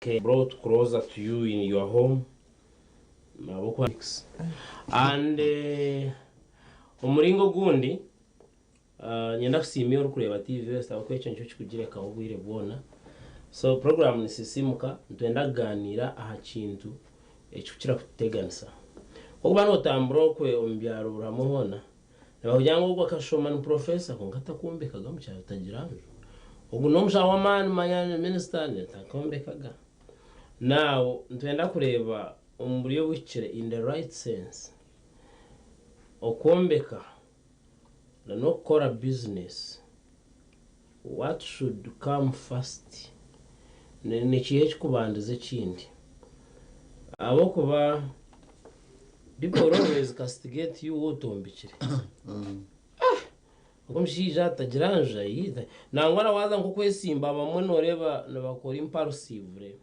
brought closer to you in your home. And umuringo gundi nyenda kusimira kureba TV wese abakwecho ncyo kugireka ubwire bwona. So program nisisimuka ntwenda ganira aha kintu ekukira kuteganisa. Okubana otambro kwe ombyaro buramuhona. Nabajyango ubwo akashoma ni professor kongata kumbekaga mu cyaro tagiranje. Ubu nomusha wa man manyane minister ntakombekaga. Now ntwenda kureba umuriyo wicire in the right sense. Okombeka na no kora business. What should come first? Ni kihe kubandize kindi. Abo kuba people always castigate you utombikire. Ukomshija atagiranja yita. Nangwana waza nko kwesimba bamwe noreba nabakora impulsive.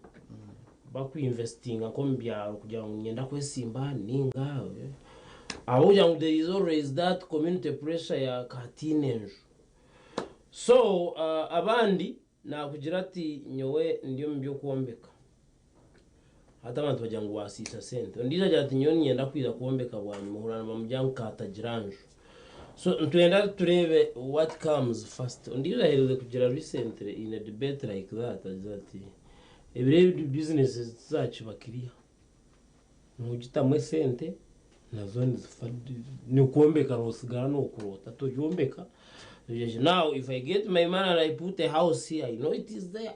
Baku investinga ko mbyaro kugira ngo ngenda kwesimba ninga. Abo young there is always that community pressure ya teenage. So abandi na kugira ati nyowe ndiyo mbyo kuombeka. Hata abantu bajya ngo wasisa sente. Ndiza jati nyoni ngenda kwiza kuombeka bwanyu muhurana bamujyango katagiranje. So ntwenda turebe what comes first. Ndiza hereze kugira recently in a debate like that azati every business zacu bakiriya. Mugitamwe sente nazo ni kuombeka rosigara no kurota to yombeka. Now if I get my money and I put a house here, I know it is there.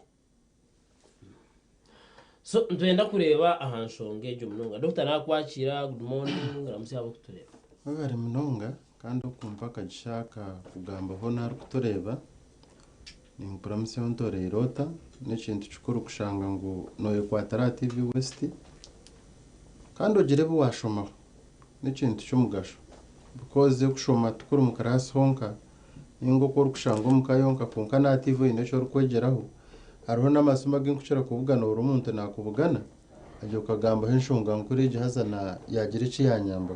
So ntwenda kureba ahanshongeje munonga. Dr. nakwakira good morning ramsi abo kutureba. Bagari munonga kandi ukumva kagishaka kugamba ho nar kutureba. Ni mpramisi ontore irota n'ekintu kikuru kushanga ngo noye kwa TV West. Kandi ogire bo washomaho n'ekintu cy'umugasho. Because kushoma tukuru mu karasi honka ningo ko rukushanga umukayonka konka na TV inecho rukwegeraho. Hariho n'amasomo g'inkucira kuvugana urumuntu nakuvugana ajyo kagamba henshunga nkuri jihazana yagira iki yanyamba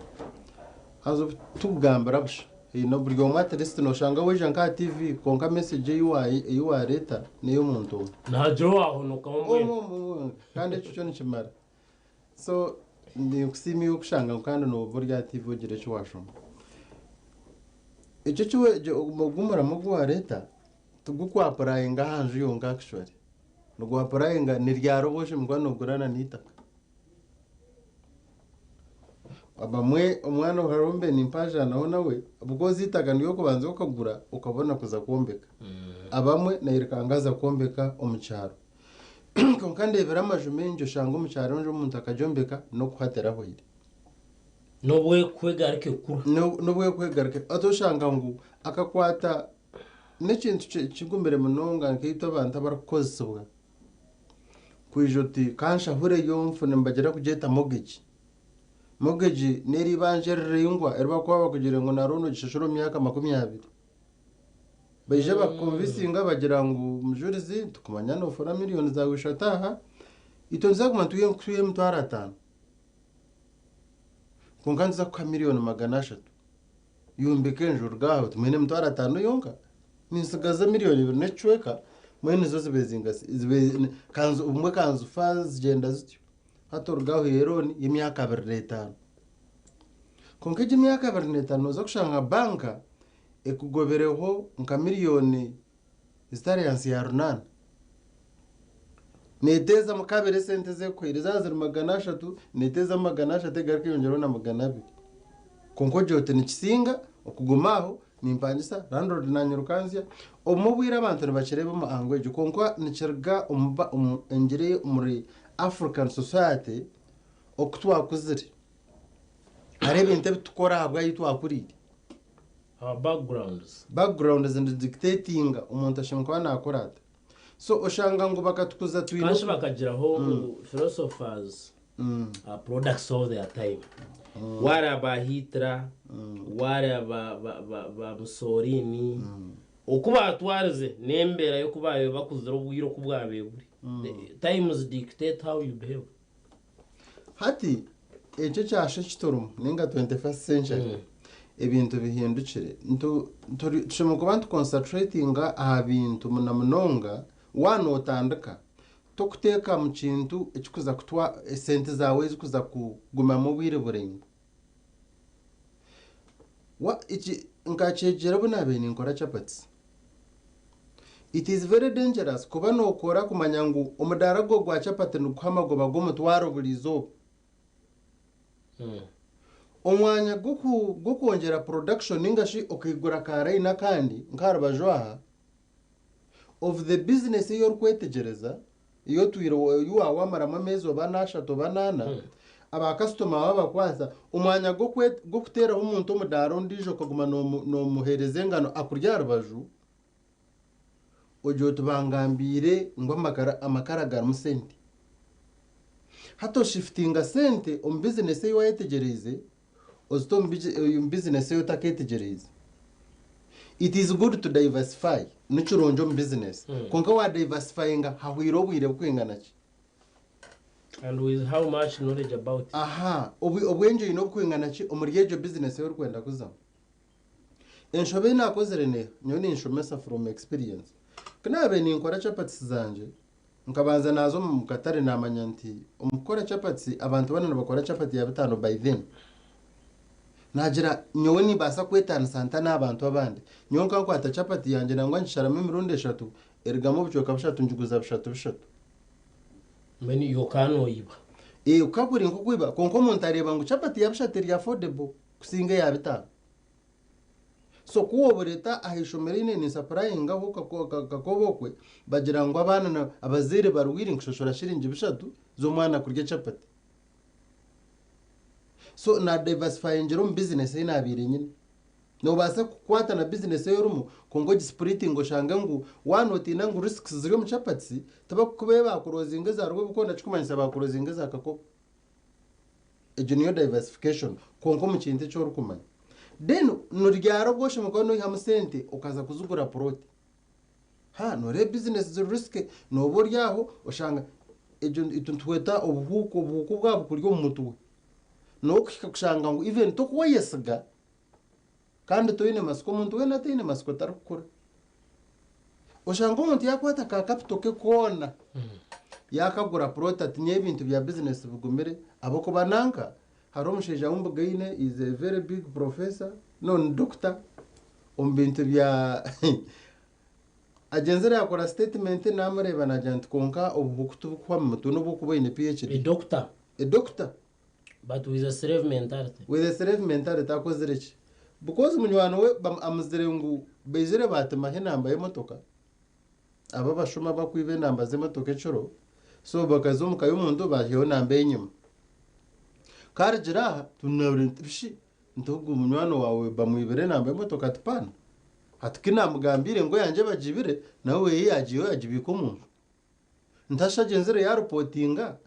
azo tugamba rabusha ino buryo matrist no shanga weje nka TV konka message yiwa leta niyo muntu najo waho no kamwe kandi cyo nikimara so ndi kusimi ukushanga kandi no burya TV ugire cyo washoma icyo cyo mugumura mugwa leta tugukwapraye ngahanje yonga actually nugwapraye nga niryaroboshe mugwana ugurana nitaka abamwe umwana harombe nimpaja naho nawe ubwo zitaga niyo kubanza ukagura ukabona kuza kombeka abamwe nayirekangaza kombeka omucyaro kandi evera majumenjo shanga omucyaro njo umuntu akajombeka no kuhateraho ire nobwe kwegarike kuru nobwe kwegarike atoshanga ngo akakwata n'ekintu kigumbere munonga nkito abantu barakozesebwa kwijoti kansha hure yomfune mbagera kugeta mogeji neri banjerere yungwa erba kwa kugira ngo naruno gishashuro myaka 20 baje bakonvisinga bagira ngo mujurizi tukumanya no fora miliyoni za wishataha itonza kuma tuye mutwara 5 kunganza kwa miliyoni 300 yumbeke njuru gaho tumene mutwara 5 yonka nisigaza miliyoni 2 necweka mwene zo zibezinga kanzu umwe kanzu faz genda zityo hatorgaho heroni y'imyaka 25 konkeje imyaka 25 zo kushanga banka ekugobereho nka miliyoni zitariyansi ya runana neteza mukabere sente ze kwiriza ziri 300 neteza 300 garike yongero na 200 konkojote ni kisinga okugumaho nimpangisa landlord na nyirukanzia omubwira abantu bakireba mu angweje konko nikirga engire muri African society okutwa kuziri arebe inte bitukora habwa yitwa kuriri our backgrounds and dictating umuntu ashimkwa nakorata so oshanga ngo bakatukuza twino kashi bakagiraho philosophers products of their time wari abahitra wari aba Mussolini ukuba atwarize nembera yo kubayo bakuzira ubwiro kubwabe buri times dictate how you behave hati ejo cyashe kitorum ninga 21st century ebintu bihindukire tushimo kubantu concentrating aha bintu munamunonga wano otandika tokuteka mu kintu ekikuza kutwa esente zawe zikuza kuguma mu bwire burengo nkacegera bunabe ninkora chapati. It is very dangerous kuba nokora kumanya ngu omudara gwo gwa chapati nukuhamagoba g'omutwaro buli zoba. Omwanya gukwongera production ningashi okigura karai nakandi nkarabajwaha of the business iyo kwetegereza iyo twiro yuwa wamara amezi obanashatu banana aba customer baba kwaza umwanya go kutera umuntu omudaro ndijo kaguma no muhereze ngano akurya rubaju ojo tubangambire ngo amakara ga musente hato shiftinga sente business yo yetegereze ozito business yo taketegereze. It is good to diversify nichuronjo business konka wa diversifyinga hahwiro bwire kwingana ki and with how much knowledge about it. Obwenje ino kwingana ki omuryejo business yo kwenda kuza enshobe nakozere ne nyoni inshomesa from experience kanabe ninkora chapati zanje nkabanza nazo mu Katare namanya nti umukora chapati abantu bana bakora chapati ya 5 by then nagira nyowe nibasa kwetana santa n'abantu abandi nyonka kwata chapati yanje nangwa nsharamo imirundi 3 erigamo bucoka 3 njiguza 3 meni yokano iba ukaburi nko kwiba konko umuntu areba ngo chapati ya 3 iri affordable kusinga ya 5 so kuwo bureta ahishomerine ni supplying aho kakobokwe bagira ngo abana abazire baruwiri nkushoshora shiringi 3 zo mwana kurya chapati. So na diversifying your business ina abiri nyine no basa kukwata na business yorumu kongo splitting ngo shanga ngo wanoti nangu risks ziri mu chapati taba kubeba kurozinga za rwo bukonda chikumanyisa ba kurozinga za kako junior diversification kongo mu kintu cyo rukumanya then nuryaro goshe mukono ihamusente ukaza kuzugura proti no re business the risk no boryaho ushanga ituntweta ubuhuko bwabo kuryo mu mutwe no kushanga ngo even to kwayesiga kandi toyine masiko muntu wena tine masiko tarukura ushanga umuntu yakwata ka capital ke kona yakagura product nye ibintu bya business bugumire abako bananka hari umusheja w'umbugaine is a very big professor doctor bintu bya agenzera yakora statement namureba na agent konka obukutu kwa mutu no bukubaine PhD a doctor but with a slave mentality akozere ki because munywano we amuzire ngu bezire batema henamba y'imotoka aba bashuma bakwibe namba z'imotoka ecoro so bakazumuka y'umuntu bahiyo namba y'inyuma karjira tunabrintishi ntogo munywano wawe bamwibere namba y'imotoka tupana hatukina mugambire ngo yanje bajibire nawe yagiyo yagibiko umuntu ntasha genzere ya reportinga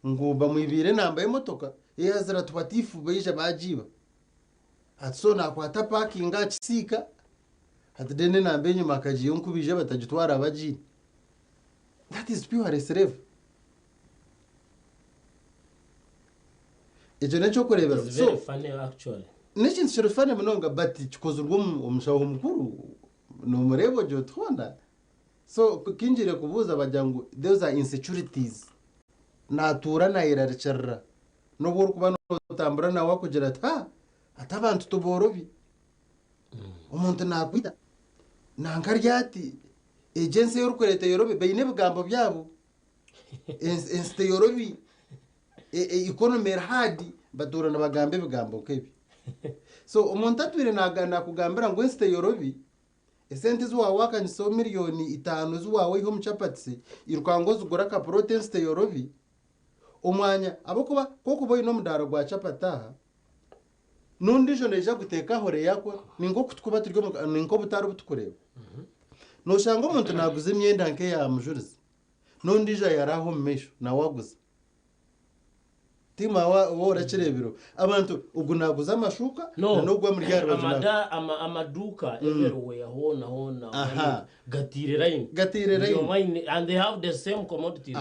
ngo bamwibire namba y'imotoka yazira tubatifu beje bajiba atsona kwata parking akisika hatdene nambe nyuma akajiyo nkubije batagitwara abaji that is pure slave ejo necho kureba so funny actually nishin shirufane mnonga bati chikozurwo omushaho mukuru no murebo jo tonda so kinjire kubuza bajangu those are insecurities natura na iraricharra no bor kuba no tambura na wakugira atabantu tuborobi umuntu nakwita nangaryati agency y'urukorete yorobe bayine bigambo byabo inste yorobi economy hard badura na bagambe bigambo kebi so umuntu atwire nagana kugambira ngo inste yorobi esente zuwa wakanyiso miliyoni 5 zuwa iho muchapatsi irukango zugura ka protein ste yorobi umwanya abokuba koko boy no mudaro gwa chapataha nundi jo neja guteka hore yakwa ningo kutukuba turyo ningo butaro butukureba no shanga umuntu naguze imyenda nke ya mujurizi nundi jo yaraho mmesho na waguze tima wora kirebiro abantu ubwo naguze amashuka no gwa muri yaro amaduka everywhere hona gatire line and they have the same commodity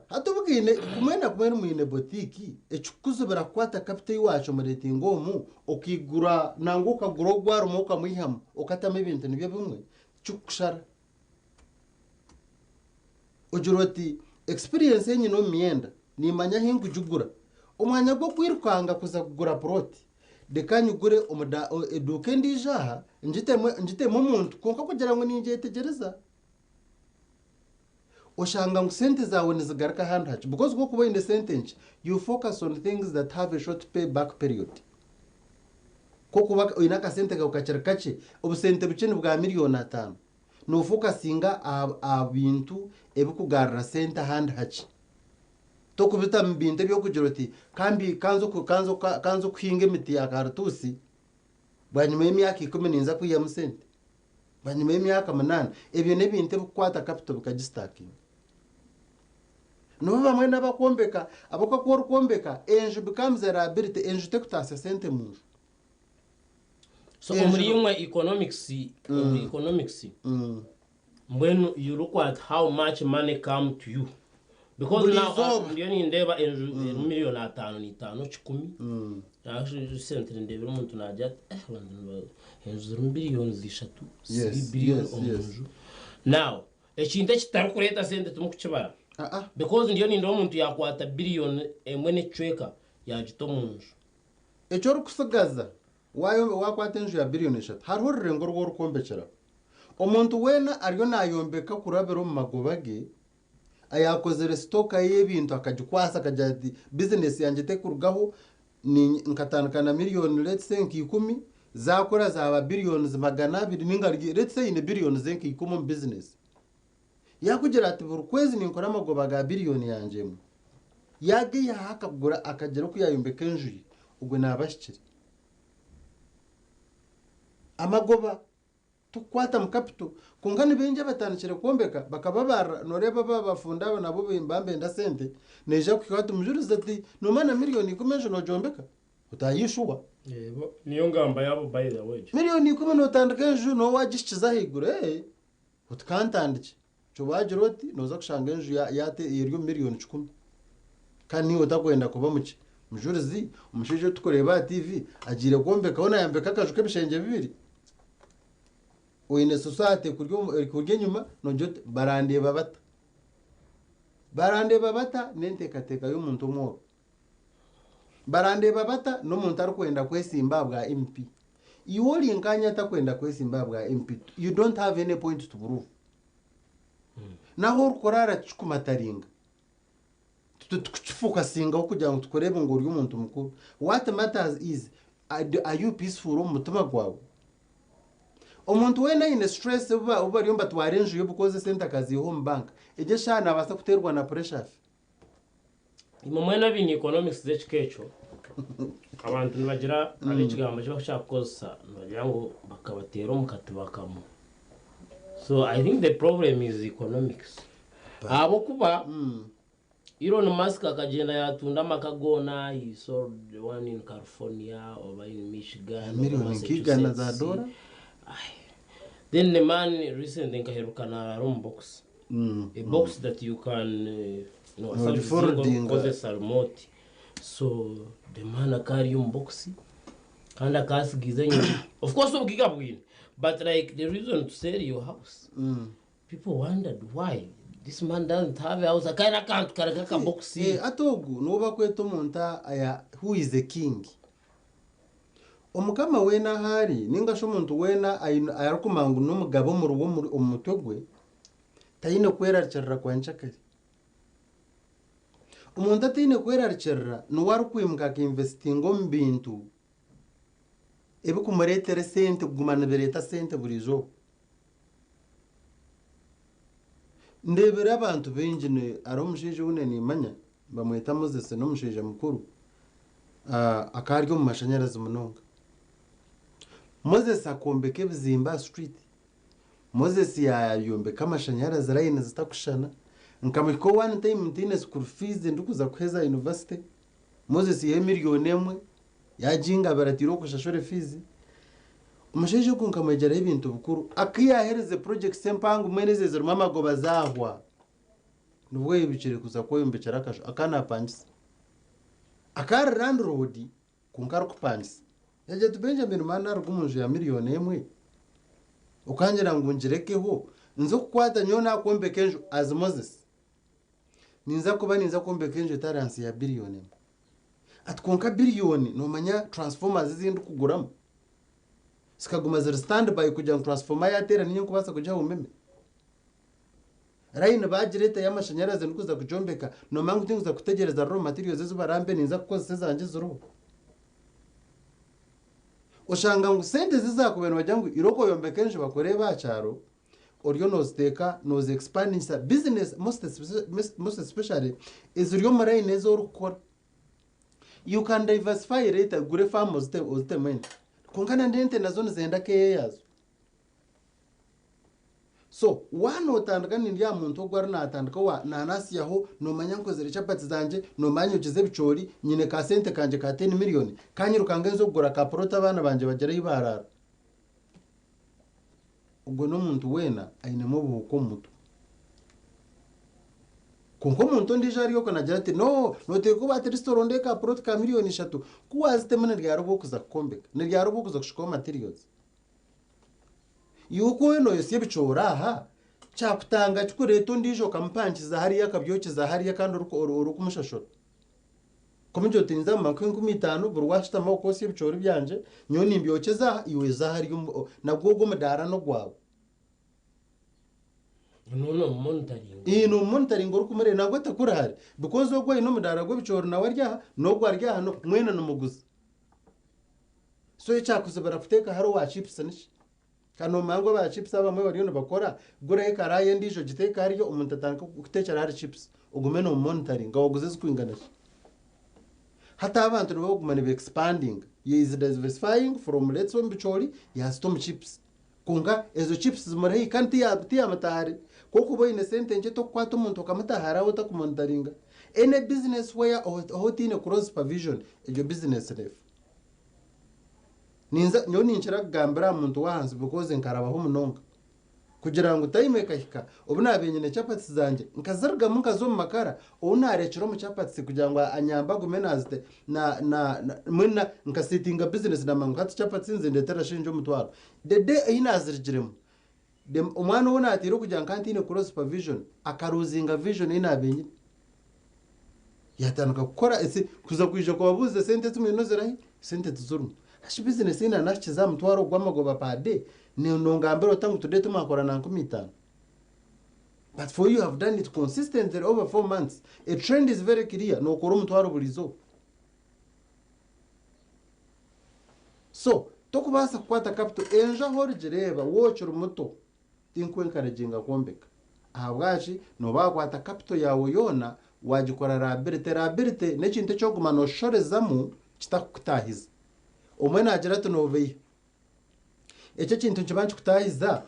atubugine kumena mwine botiki echukuzo barakwata capital wacu muri ngomu okigura nanguka gurogwaro muka mwiham okatama ibintu nibyo bimwe chukushara ujuroti experience yenyu no myenda nimanya hingu jugura umwanya gwo kwirukanga kuza kugura proti deka nyugure eduke ndijaha njitemo umuntu konka kugira ngo ninjetegereza ushanga ngo sente zawe nizigaruka handi hacu because go kuba in the sentence you focus on things that have a short payback period ko kuba inaka sente ka ukacira kace ubusente bucene bwa miliyoni 5 no focusinga abintu ebikugarra sente handi hacu to kubita mbinte byo kugira uti kambi kanzo kuhinga imiti ya kartusi bwanyuma y'imyaka 10 ninza kuya musente bwanyuma y'imyaka 8 ebyo nebinte bukwata capital bikagistaking no bamwe n'abakombeka abakakora kombeka enju becomes a liability enju tekutasa sente mu so muri yumwe economics when you look at how much money come to you because now ndiyo ndeba enju miliyoni 5 ni 10 actually sente ndebera umuntu najya enju miliyoni 3 billion omunju now ekintu kitari kureta sente tumukukibara because ndiyo ndo umuntu yakwata billion emwe necweka yagito munju ecyo rukusagaza wayo wakwata enju ya billion 3 hariho rurengo rwo rukombekera umuntu wena ariyo nayombeka kurabero mu magobage ayakozere stoka y'ebintu akagikwasa akajya business yanjye tekurugaho ni nkatandukana miliyoni let's say 10 zakora zaba billions 200 ningarigi let's say in billions 10 mu business yakugira ati buri kwezi ninkora amagoba ga billion yanjemo yage yakagura akagera ku yayombeka enju ubwo nabashikire amagoba tukwata mu capital kungana benje batanukire kombeka bakababara noreba babafunda nabo bimbambe nda sente neje kukwata umujuriza ati no mana miliyoni 10 no jombeka utayishuwa yebo niyo ngamba yabo by the way miliyoni 10 no tandika enju no wagishikiza higure utkantandike chobajiroti noza kushanga enju yate iriyo miliyoni 10 kandi utakwenda kuba muki mujurizi umushije tukoreba TV agire kombeka ona yambeka akajuke bishenge bibiri oyine society kuryo nyuma nojo barandeba bata nentekateka y'umuntu umwe barandeba bata no muntu ari kwenda kwesimba bwa MP iwoli nkanya atakwenda kwesimba bwa MP you don't have any point to prove naho ukorara chukumataringa tukufocusinga kugira ngo tukorebe ngo uri umuntu mukuru what matters is are you peaceful umutima gwawe umuntu wena ine stress uba ryomba twarenje yo bukoze center kazi home bank eje shana abasa kuterwa na pressure imomwe bini economics z'ekikecho abantu nibagira ab'ekigambo cyo bashaka kukoza bagira ngo bakabatera umukatubakamo so I think the problem is economics abo kuba Elon Musk akagenda yatunda makagona he sold the one in California or in Michigan $1,000,000 then the man recently kaherukana room box a box that you can cause salmoti so the man carry box and akasigize of course ubugiga bwine but like the reason to sell your house people wondered why this man doesn't have a house akana can't karaka box atogu noba kweto monta aya who is the king omukama wena hari ninga sho muntu wena ayarkumangu n'umugabo mu rugo muri umutogwe tayine kwerarcerra kwanchakari umuntu atine kwerarcerra no warkwimka ka investingo mbintu ebikumuretere sente kugumana bereta sente burizo ndebera abantu benjine aromushije unene manya bamwita Moses no mushije mukuru akaryo mu mashanyarazi munonga Moses akombeke bizimba street Moses yayombeka amashanyarazi line zitakushana nkamiko one time mtine school fees ndukuza kuheza university Moses ye miliyoni emwe yajinga baratiro kushashore fees umusheje kunkamagera ibintu bukuru akiyahereze project sempangu mwenezeze mama go bazahwa nubwo yibicire kuza koyombekera kasho akana pangisa akar rand road kunkara kupangisa yaje tu Benjamin mana rugumunje ya miliyoni emwe ukangira ngo njirekeho nzo kukwata nyona akombeke enjo as Moses ninza kumbeka enje taransi ya biliyoni atwonka biliyoni nomanya transformers zindi kuguramo sikaguma ziri standby kugira ngo transformer yatera niyo kubasa kujya umeme raina bagireta y'amashanyarazi ndikuza kujombeka no mangu tinguza kutegereza raw materials zibarambe ninza kukoza zanje zuru ushanga ngo sente zizakubena bajya ngo iroko yombeka nje bakore bacaro oryo noziteka noze expanding business most especially is ryo marine zo rukora you can diversify rate gure farm ozite mind kungana ndente nazo nzenda ke yazo so one otandika nindya muntu ogwara natandika wa nanasi yaho no manya nkozere chapati zanje no manya ugize bicori nyine ka sente kanje ka 10 million kanyirukange nzo kugura ka prota abana banje bagera ibarara ubwo no muntu wena ainemo buko muto konko muntu ndije ariyo kanagira ati no teko ba restaurant de ka prota ka million 3 kuwazite mane rya rubo kuza kombeka ne rya rubo kuza kushika materials yuko eno yose bicora aha cyakutanga cyukureto ndijo kampankiza hariya kabyokeza hariya kandi urukumushashora komije utinza mu 15 burwashita amako yose bicora byanje nyoni mbyokeza iweza hari nabwo go mudara no gwawe no monitoring urukumure nabwo takurahari because ogwa ino mudara go bicora nawe rya no gwarya hano mwena no muguzi so cyakuzobara kuteka haro wa chips nishi kano mango ba chips abamwe bariyo bakora gure karaye ndijo giteka hariyo umuntu atanka kutekera hari chips ugume no monitoring ngawoguze zikwingana hata abantu no gumane be expanding ye is diversifying from let's one bichori ya storm chips kunga ezo chips zimare kanti ya matari koko boy ne sente nje to kwato umuntu kamatahara wota ku monitoring any business where hotine cross supervision ejo business ref ninza nyoni nchira kugambira muntu wahanze because nkarabaho munonga kugira ngo tayimeka hika ubuna benyene chapati zanje nkazarga munkazo mu makara unarekiro mu chapati kugira ngo anyamba gumenazite mwina nkasitinga business na mangu hati chapati nze ndetera shinjo mutwaro dede inazirigiremo dem umwana ubona atiro kugira ngo kantine cross supervision akaruzinga vision inabenye yatanuka gukora ese kuza kwije ko babuze sente tumenozerahi sente tuzuru hashi business ina nashiza mutwaro gwamagoba pade ni nongambero tangu today tumakora na 15 but for you have done it consistently over 4 months a trend is very clear no koro mutwaro bulizo so tokubasa kwata capital enja horjereba wochuru muto tinkwenkarejinga kombeka ahabwashi no bakwata capital yawe yona wagikora liability nekintu cyo gumano shorezamu kitakutahiza umwe nagira tunoveye icyo kintu kibanci kutahiza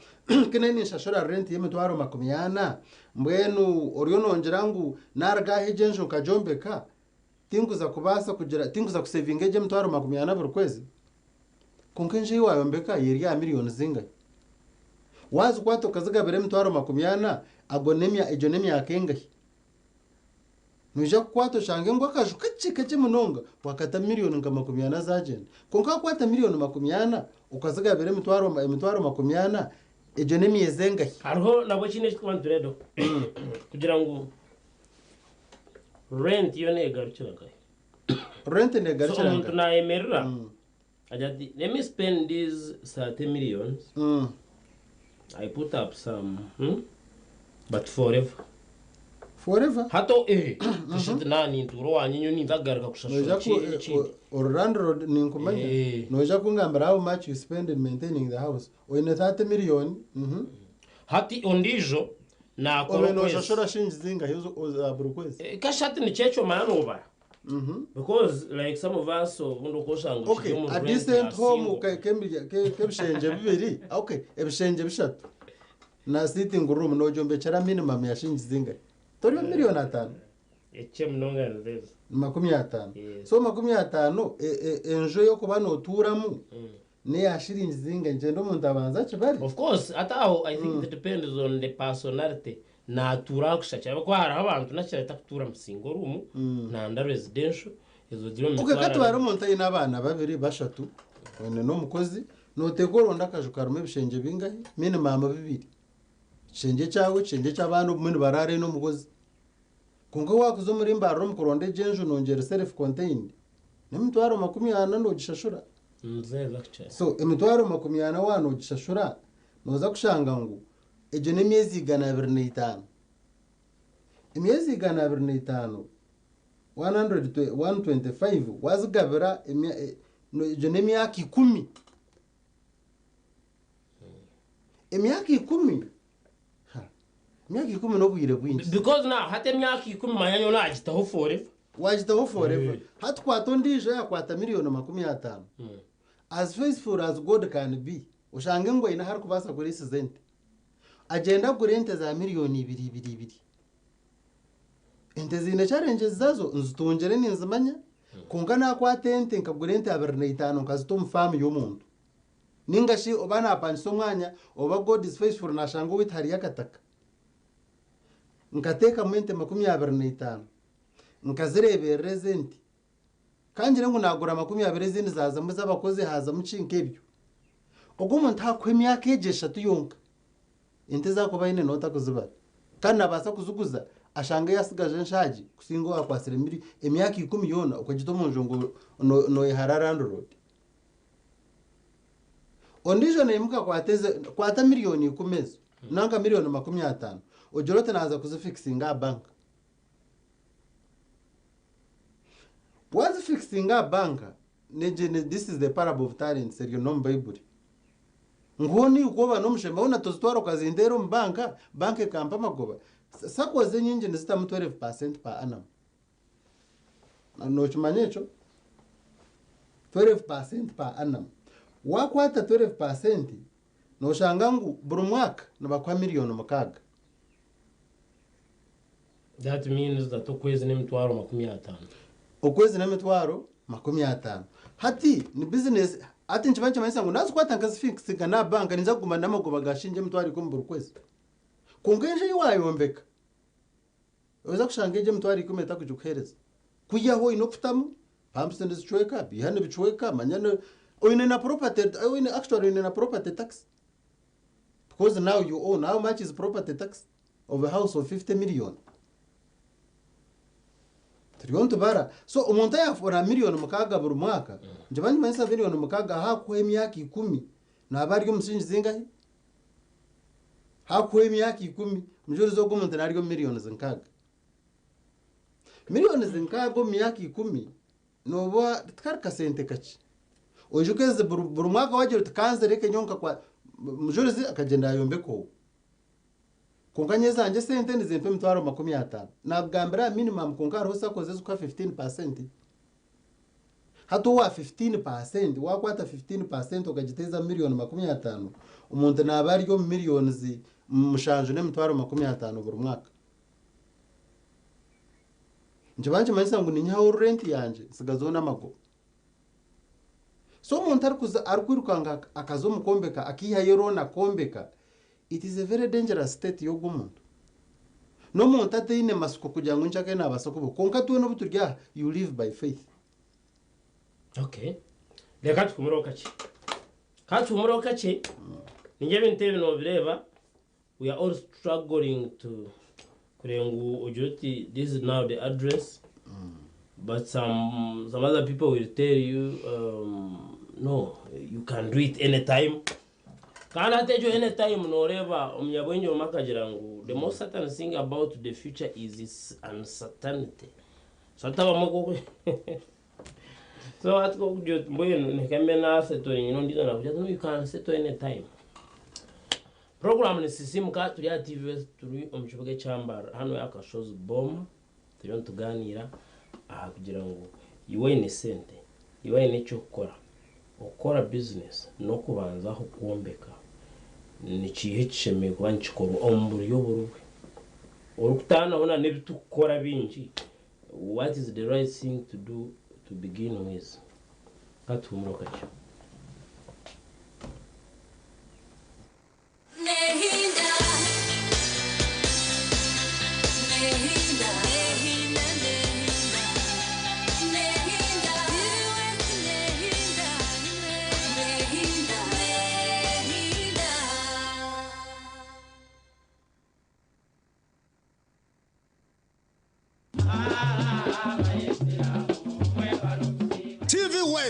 kinene nshashora rent y'emitwaro 20 mbwenu oriyo nongera ngo naragahe jenjo kajombeka tinguza kubasa kugira tinguza kusavinga y'emitwaro 20 buri kwezi konkenje wayo mbeka yeri ya miliyoni zinga wazi kwato kazigabere emitwaro 20 agonemia ejonemia akengahi nuja kwato shange ngo akaju kacike munonga wakata miliyoni nka 20 zagenda konka kwata miliyoni 20 ukazigabere emitwaro 20 ejo nemiyezenga hariho nabo kine twantredo kugira ngo rent yo negarukiraga rent negarukiraga so umuntu nayemerera ajati let me spend these 30 millions I put up some but forever hato kishit nani nturo wanyinyo nindagaruka kushashura Orlando Road ninkumanya noja kungambara how much you spend in maintaining the house oyine 30 million hati ondijo na koro noja shora shinji zinga hizo aburukwezi kashati ni checho manoba because like some of us undo koshango okay a decent home kebishenje bibiri okay ebishenje bishatu na sitting room nojo mbechara minimum ya shinji zinga tori miliyoni 5 eche mnonga ndezo 50 so 50 enjo yo kubana oturamu ne yashiringi zinga ngendo umuntu abanza kibari of course ataho I think it depends on the personality na tura kushacha ko hari abantu nakira takutura musingo room na nda residential izo diro mi okay katwara umuntu ayina abana babiri bashatu one no mukozi no tegoro ndakajukarume bishenge bingahe minimum 2 shenge cyawe shenge cy'abantu muri barare no mugozi kunga wakuzo muri mbaro mukuronde jenju nongera self contained n'imitwaro 40 nogishashura nzeza cyane so imitwaro 40 wano gishashura noza kushanga ngo ejo n'emyezi 25 imyezi 25 125 wazigabira ejo n'emyaka 10 emyaka 10 imyaka 10 no bwire bwinshi because now hata emyaka 10 manyanyo nagitaho forever wajitaho forever hatwato ndije yakwata miliyoni 50 as faithful as God can be ushange ngo ina har kubasa kuri sizente agenda kurente za miliyoni 2 ente zine challenges zazo nzitungere ninzimanya kungana kwa tente nkagurente ya 25 nkazituma famu y'umuntu ningashi obana apanso mwanya oba God is faithful nashango withari yakataka nkateka mente 25 nkazireberere zenti kanjire ngo nagura 20 zindi zaza mu z'abakozi haza mucinke ibyo ubwo umuntu akwemyaka eshatu yonka ente zakuba ine nota kuzibara kandi abasa kuzuguza ashanga yasigaje nshaji kusingo akwasire miri emyaka 10 yona ukagito munjo ngo no ihararando road ondijo nemuka kwata miliyoni 10 nanga miliyoni 50 ojorote naza kuzifixinga bank once fixing a bank this is the parable of talents seryo no Bible ngoni ukoba no mshemba una tozitwaro kazindero mbanka banke kampa magoba sakoze nyingi nizita mu 12% per annum no chimanyecho 12% per annum wakwata 12% no shangangu buri mwaka nabakwa miliyoni 6 that means that ukwezi n'imitwaro 50 ukwezi n'imitwaro 50 hati ni business ati nchibanche manisa ngo nazo kwata nkazifixinga na banka niza kuguma namagoba gashinje mutwari ko mburu kwezi kungenje yiwayombeka uza kushangeje mutwari ko meta kujukereza kuyaho inokutamu pumps and zichweka bihane bichweka manyana oine na property oine actually oine na property tax because now you own how much is property tax of a house of 50 million Trigonto bara so umuntu yafora miliyoni 6 buri mwaka njabanye manisa miliyoni 6 hakuhe emyaka 10 nabari umusinji zingahe hakuhe emyaka 10 mujuri zo gumuntu nari miliyoni 6 miliyoni 5 mu myaka 10 nobo tkarka sente kachi ojukeze buri mwaka waje tukanze reke nyonka kwa mujuri zi akagenda yombeko kunganye zanje sente nizimpe mutwaro 50 nabwambira minimum kunkaro sakoze zuka 15% hatu wa 15% wakwata 15% ukagiteza miliyoni 50 umuntu nabari yo miliyoni zi mushanje ne mutwaro 50 buri mwaka njibanje manisa ngo ninyaho rent yanje sigazona mago so umuntu arkwirukanga akazo mukombeka akiha yero na kombeka it is a very dangerous state yo gumuntu no muntu atine masuko kugira ngo nshake nabasoko konka tuwe no buturya you live by faith okay leka tukumuro kachi ninge bintebe no bireba we are all struggling to kurengu ojoti this is now the address but some other people will tell you no you can do it anytime kana tejo anytime no reba omnyabwenje omakagira ngo the most certain thing about the future is its uncertainty sataba moko so atko kujyo mboye nekemena setting no ndina na no you can set anytime program ni sisimka turi ya TV turi omchibuge chambara hano yakashoza bomb turiyo tuganira aha kugira ngo iwe ni sente iwe ni cyo ukora business no kubanza aho kuombeka ni kihe kishemeye kuba nchikoro omburi yoburuwe urukutana hona nebitukora binji what is the right thing to do to begin with katumuro kacho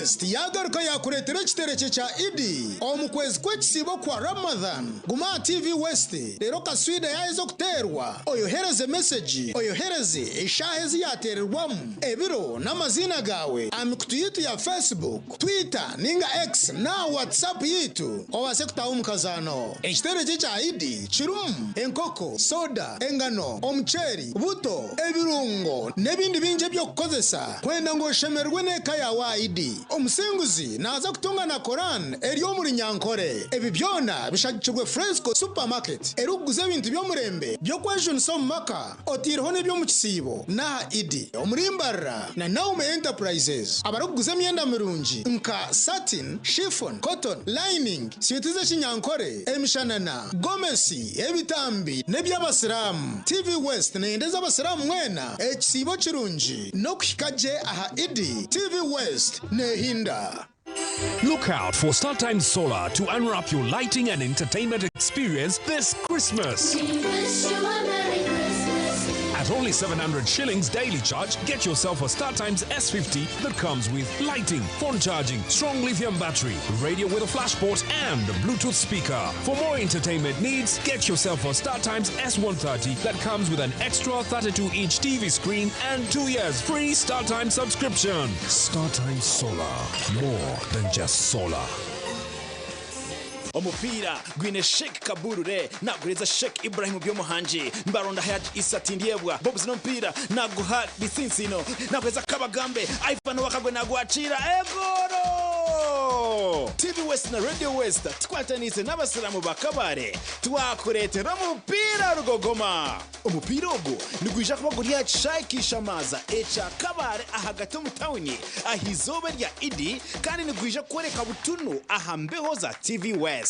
West yagaruka yakuretera ekitereke kya Idi omu kwezi kw'ekisiibo kwa Ramadan. Guma TV West rero kaswida yahize kuterwa oyohereze message oyohereze eshaha eziyatererwamu ebiro n'amazina gawe amikutu yitu ya Facebook, Twitter ninga X na WhatsApp yitu obase kutaha omukazano. Ekitereke kya Idi kirumu enkoko, soda, engano, omuceeri, buto, ebirungo n'ebindi bingi by'okukozesa kwenda ngo oshemerwe n'eka yawe Idi. Omusinguzi naza kutunga na Koran eri omuri Nyankore. Ebi byona bishagikirwe Fresco Supermarket eruguza ebintu by'omurembe byokwejunisa omu maka otiriho n'ebyo mu kisiibo n'aha Idi omurimbarra na Naume Enterprises abaruguza emyenda mirungi nka satin, chiffon, cotton, lining, sweeter z'Ekinyankore, emishanana, gomesi, ebitambi n'eby'abasiramu. TV West neyendeza abasiramu mwena ekisiibo kirungi n'okuhikaje aha Idi. TV West nehinda. Look out for StarTimes Solar to unwrap your lighting and entertainment experience this Christmas. At only 700 shillings daily charge, get yourself a StarTimes S50 that comes with lighting, phone charging, strong lithium battery, radio with a flash port, and a Bluetooth speaker. For more entertainment needs, get yourself a StarTimes S130 that comes with an extra 32-inch TV screen and 2 years free StarTimes subscription. StarTimes Solar, more than just solar. Omupira gwine Sheikh Kaburure nagureza Sheikh Ibrahim byomuhanji mbaronda Hayat Isa Tindiebwa Bobs no mpira naguha bisinsino nagureza Kabagambe Ivan wakagwe nagwachira egoro. TV West na Radio West tukwatanise n'abasiramu bakabare twakuretera omupira rugogoma. Omupira ogo nigwija kubaguriya kishayikisha maza echa kabare ahagati mu tawuni ahizobe rya Idi kandi nigwija kwereka butunu ahambeho za TV West.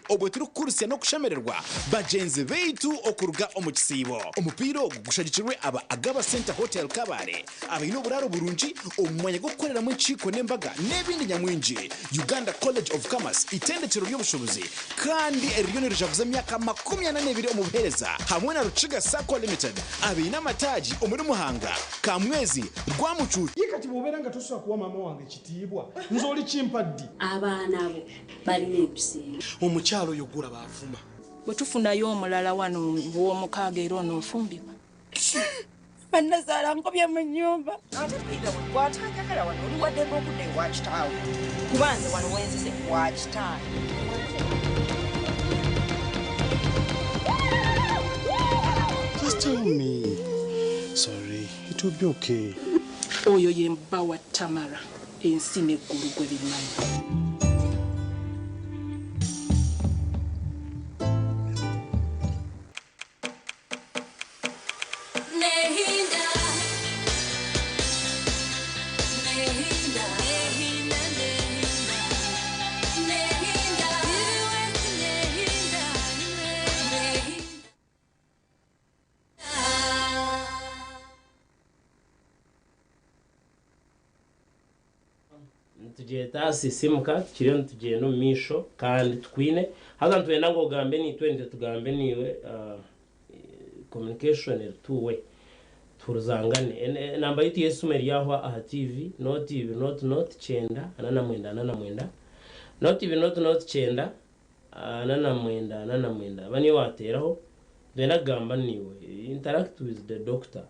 Obwe turi kurusya no kushemererwa bagenzi beitu okuruga omukisibo. Omupira ogo gushagikirwe aba Agaba Center Hotel Kabare abayino buraro burungi omwanya go gukorera mu nchiko n'embaga n'ebindi nyamwinji. Uganda College of Commerce itendekero by'obushobozi kandi eriyoni rijavuza myaka 22 omubuhereza hamwe na Ruchiga Sacco Limited abina amataji omuri Muhanga Kamwezi rwamucucu yikati boberanga toswa kuwa mama wange kitibwa nzoli chimpaddi abaana abo balina ebisinga omukyalo yogura bafuma bwetufunayo omulala wano w'omukaaga era onoofumbibwa bannazala nkobya mu nnyumba ate pira bwatayagala wano oliwaddeko okudda ewa kitaawe kubanze wano wenzize wa kitaawe. Just tell me. Sorry, it will be okay. oyo ye mba wa Tamara ensi n'eggulu gwe bimanyi. Tujeta sisimuka tukiriyo ntugenda mu misho kandi twine haza ntwenda ngo gambe ni 20 tugambe niwe communication two way turuzangane namba yitu yesumeri yaho aha TV not TV not chenda anana mwenda not TV not chenda anana mwenda bani wateraho ndenda gamba niwe interact with the doctor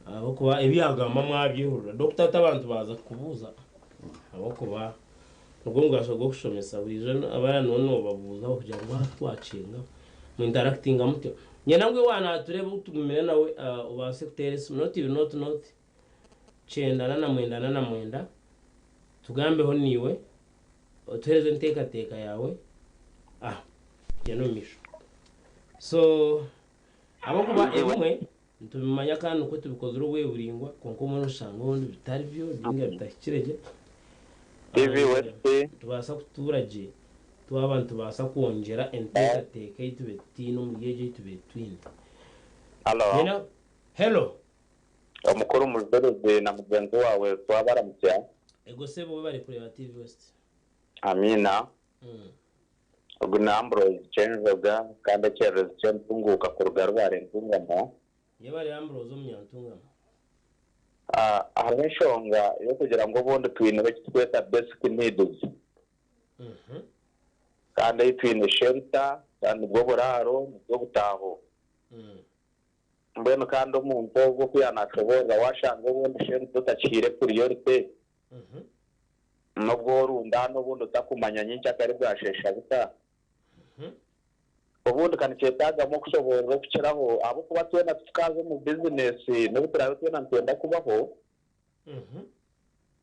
abakuba ebyagamba mwabyihurira doctor tabantu baza kubuza abakuba ubwo ngasho go kushomesa buje abana none babuza kugira ngo twacinga mu interacting amutyo nyena ngwe wana turebe utugumire nawe uba secretary not chenda na mwenda tugambeho niwe otereze nteka yawe yano misho so abakuba ebumwe ntumanya kandi uko tubikoze urwe buringwa konko mu rushango bitari byo dinga bitakirege TV West tubasa kuturage twabantu basa kuongera enteka itubetino muyeje itubetwinda. Hello omukuru muzereze na mugenzi wawe twabaramutya ego sebo bari kureba TV West. Amina Ogunambro Chenzoga kandi Cheres Chentunguka ku rugarware ntungamo yabari Ambrozo Myantungamo hariho inshonga yo kugira ngo ubundi twine twita basic needs kandi iyo twine shelter kandi ubwo buraro nibwo butaho mbene kandi umuntu wo kwiyanashobora washanga ubundi shelter tutakire priority nubwo runda n'ubundi utakumanya nyinshi akari bwashesha buta ubundi kandi cyetagamo kushobora gukiraho abo kuba twena tukaze mu business n'ubutarayo twena ntenda kubaho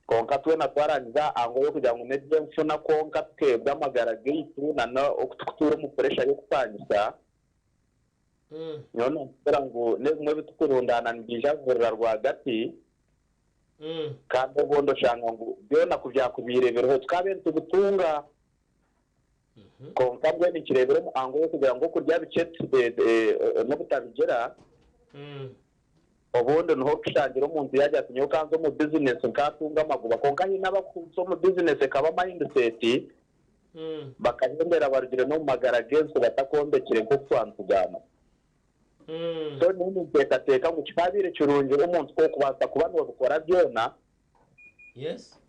konka twena twarangiza ango yo kugira ngo nebye mfuna konka twebwe amagara gate na okutukura mu pressure yo kutangiza none mbera ngo nemwe bitukurundana ndijavurira rwagati kandi ubundi shanga ngo byona kubyakubirebereho twabente ubutunga konka bwe nikirebere mu ango yo kugira ngo kurya bicetse no butabigera ubundi no kushangira umuntu yajya kunyo kanzo mu business nkatunga amaguba konka hina bakunzo mu business kaba mindset bakagendera barugire no magarageze batakombekire ko twantugana so nini teka ngo kibabire kirungire umuntu ko kubanza kubantu bakora byona yes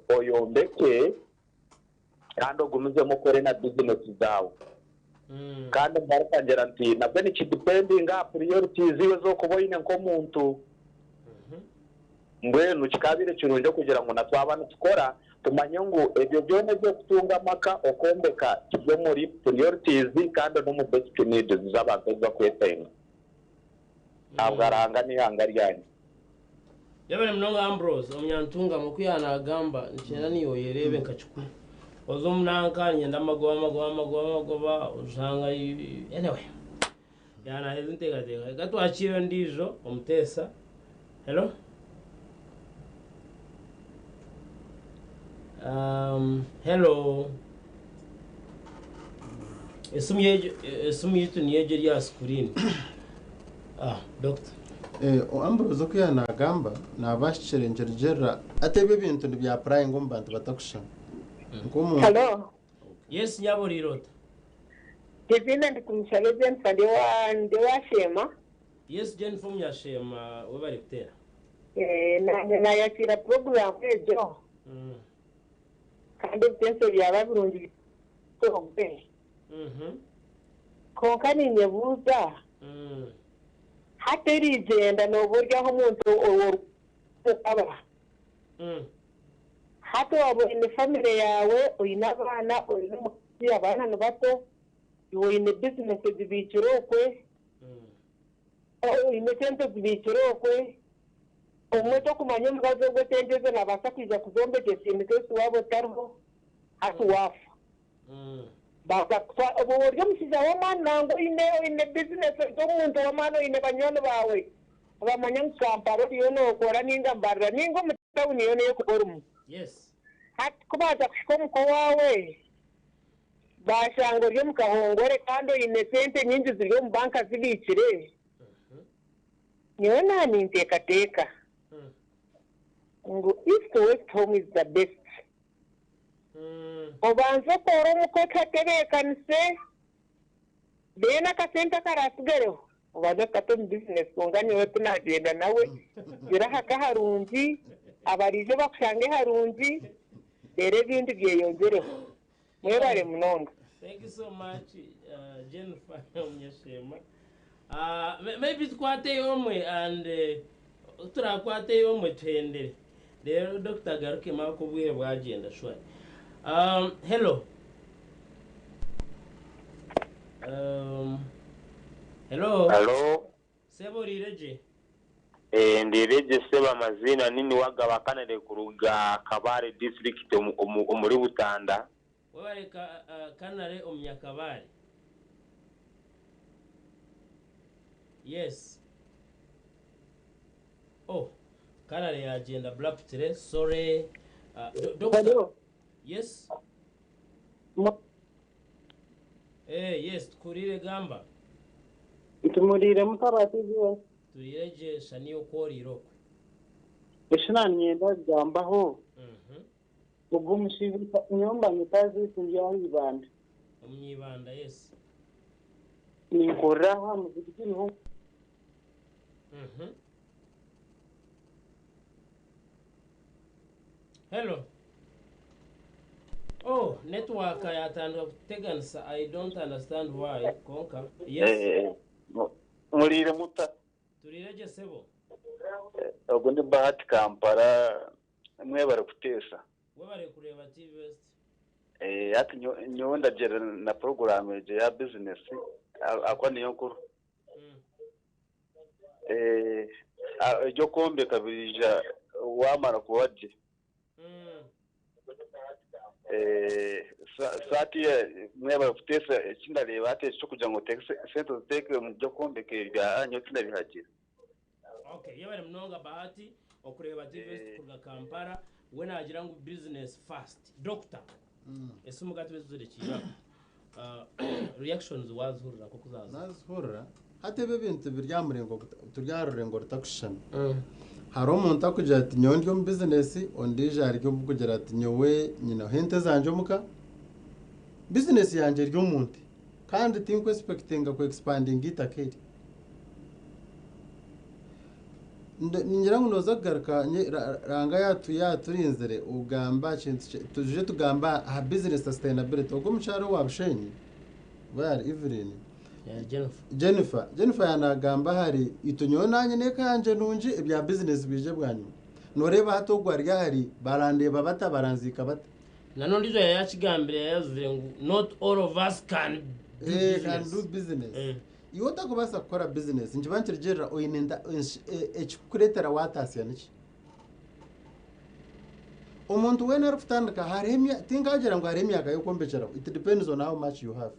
oyo ndeke kandi ugumize mu kore na business zawe kandi mbarakangera nti nabwo ni kidepending priorities zo kuboyine nko muntu ngwenu kikabire kirunje kugira ngo natwabana tukora tumanye ngo ebyo byone byo kutunga maka okombeka byo muri priorities kandi no mu basic needs z'abantu bakwetenga abgaranga ni hanga ryanye yabere mnonga Ambrose omyantunga mu kwiyanagamba nchera niyo yerebe nkachukuru ozomnanka nyenda magoba usanga anyway yana hezintega gato achiro ndijo omtesa hello hello esumyeje niyeje ya screen doctor Ambrose kwiyanagamba nabashirengerera atebe bintu bya prime ngo mbantu batakusha. Hello. Yes, Nyaborirota. Divina ndikumshale Jen ndi wa Shema. Yes, Jen from ya Shema webari kutera. Na yakira program ejo. Kandi penso byaba birungi tombe. Konkani nyebuza. Hateri genda no burya ho umuntu aba. Hato wabo in family yawe uyina abana uyina umukiri abana n'abato uyina business zibikirokwe uyina sente zibikirokwe umuto kumanya mugazo gwe tendeze nabasa kwiza kuzombe gesinde kwese wabo tarho hatu wafa baka kwa uburyo musiza w'amana ngo ine business z'umuntu w'amana ine banyono bawe abamanya nkamparo yo no kora ninga mbarra ningo mutawuni yo ne kuborumu. Yes. Kubaza kushikomu kwa wawe bashango ryo mukahongore kandi ine sente nyinji ziri mu banka zibikire niyo nani ntekateka ngo east west home is the best obanza koro mukoka tebekanise bena kasenta karasigareho obanza kato business kungani wetu nagenda nawe birahaka harungi abarije bakushange harungi dere bindi byeyongereho mwebare munonga. Thank you so much Jennifer Omnyashema. Maybe twate yomwe and turakwate yomwe twendere rero Dr. Garuke makubwire bwagenda shwari. Hello. Hello. Seborireje. Ndireje seba amazina nini wagaba kanale kuruga Kabare district muri Butanda. Wewe kanale Omnyakabare. Yes. Oh, kanale ya agenda black tire sorry. Doctor. Yes. Yes, kurire gamba. Itumurire mutaratiwe. Tuyeje shaniyo koriro. Eshina nyenda gambaho. Ubwo mushibi nyomba mutazi kunjyangi bande. Umnyibanda yes. Ninkoraho mu gikiriho. Hello. Oh, network yatandwa kuteganisa. I don't understand why. Konka. Yes. Murire muta. Turireje sebo. Ogundi Bahati Kampala mwe bari kutesa. We bari kureba TV West. Ati nyonda jere na program ya business akwa niyo nkuru. Ejo kombe kabirija wamara kuwaje. Sati mwe bari kutesa kindareba ate cyo kugira ngo sento teke mu byo kombe ke bya anyo kindabihagira. Okay, yabari mnonga Bahati okureba TV West kuga Kampala we nagira ngo business fast. Doctor. Ese umugati wezurekira reactions wazurira ko kuzaza. Nazurira hatebe bintu biryamurengo turyarurengo rutakushana. Hari umuntu akugira ati nyondi yo business ondije ari cyo kugira ati nyowe nyina hente zanje muka business yanje ryo muntu kandi think expecting ko expanding itakeri. Ningira ngo nozagaruka ranga yaturinzere ugamba tuje tugamba ha business sustainability ubwo mucharo wabushenyi bari Evelyn Jennifer yanagamba hari itunyo nanye ne kanje nunji ibya business bije bwanyu noreba hatogwa rya hari barandeba batabaranzika bata nano ndizo yakigambire yazuye ngo not all of us can do business. Iyo utakubasa gukora business njibanchirigera oyinenda ekukuretera watasiya niki umuntu wena rufutandika haremya tingagira ngo haremya akayo kombechera. It depends on how much you have.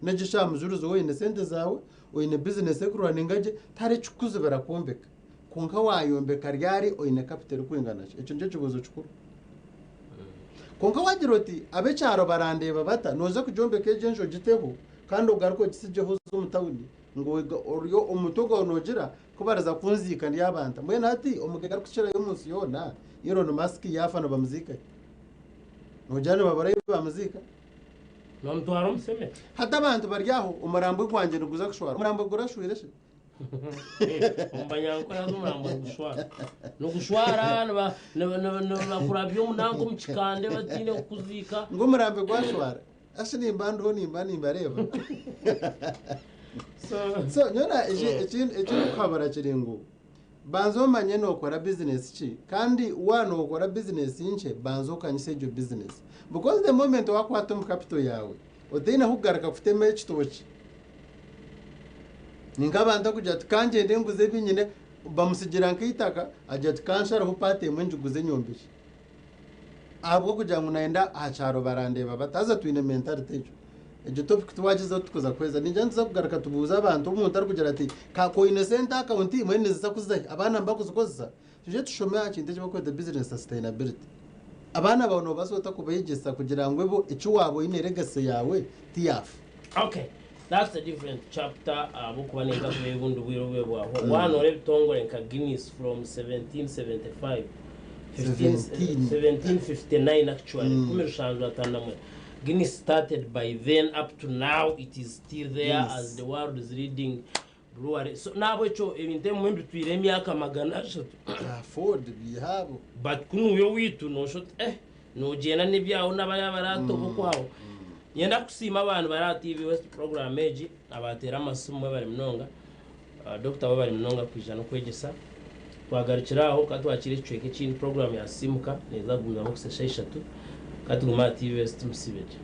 Negisha mujuruzo oyine sente zawe oyine business ekurwaningaje tare chukuzubera kombeka konka wayombeka ryari oyine capital kwingana echo nje kibuzo chukuru konka wagira oti abecharo barandeba bata noza kujombeka ejenjo giteho kandi ugaruko gisijeho z'umutawuni ngo oryo umutogo nogira kubaraza kunzika ndiyabanta mwe nati omugega kucira y'umunsi yona Elon Musk yafana bamuzika nojane babara bamuzika no mtwaro mseme hata abantu baryaho umurambo kwanje nuguza kushwara umurambo gurashwire she umbanyanko yazo umurambo gushwara no gushwara na kurabyo munango mukikande batine kuzika ngo umurambo gwashwara ashini mbando nimba reba so nyona ekintu kwabara kiringo banzo manye no kora business chi kandi wano okora business inche banzo kanyise jo business because the moment wakwata mu capital yawe odina hugaraka kufitema ekitoki ningabanda kujya tukanje ndenguze binyine bamusigira nkitaka ajya tukanshara hupate mwenjuguze nyombisha abwo kugira ngo naenda acharo barandeba bataza twine mentality ejo ejo topic twagize tukoza kweza ninjye nza kugaraka tubuza abantu umuntu ari kugira ati ka ko innocent account mwene zisa kuza abana mbakuzukoza tuje tushomya akinde cyo kweta business sustainability abana bano basota kubayigesa kugira ngo ebo icyo wabo ine legacy yawe tiyafu. Okay, that's a different chapter. Bukuba neza kubundu bwiro bwaho one ore bitongore nka Guinness from 1775 1759 actually kumerushanzo atandamwe. Guinness started by then up to now it is still there as the world is reading brewery. So nabo echo ebinte mwembi twire emyaka magana ashatu afford bihabo but kunuyo witu no shot no jena nebyawo nabaya barato bukwawo yenda kusima abantu bara TV West program eji abatera amasumo bari mnonga Dr. bari mnonga kwijana kwegesa twagarukiraho katwakire icweke chin program ya simuka neza gumya mu kusesha 3 katuguma TV West musibeje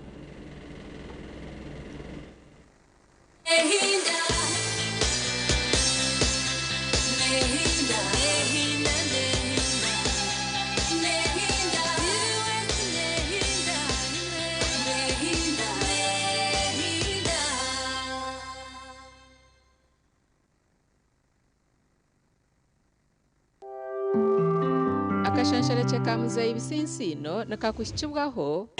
akashanshareke ka muzeyi bisinsino nakakushikibwaho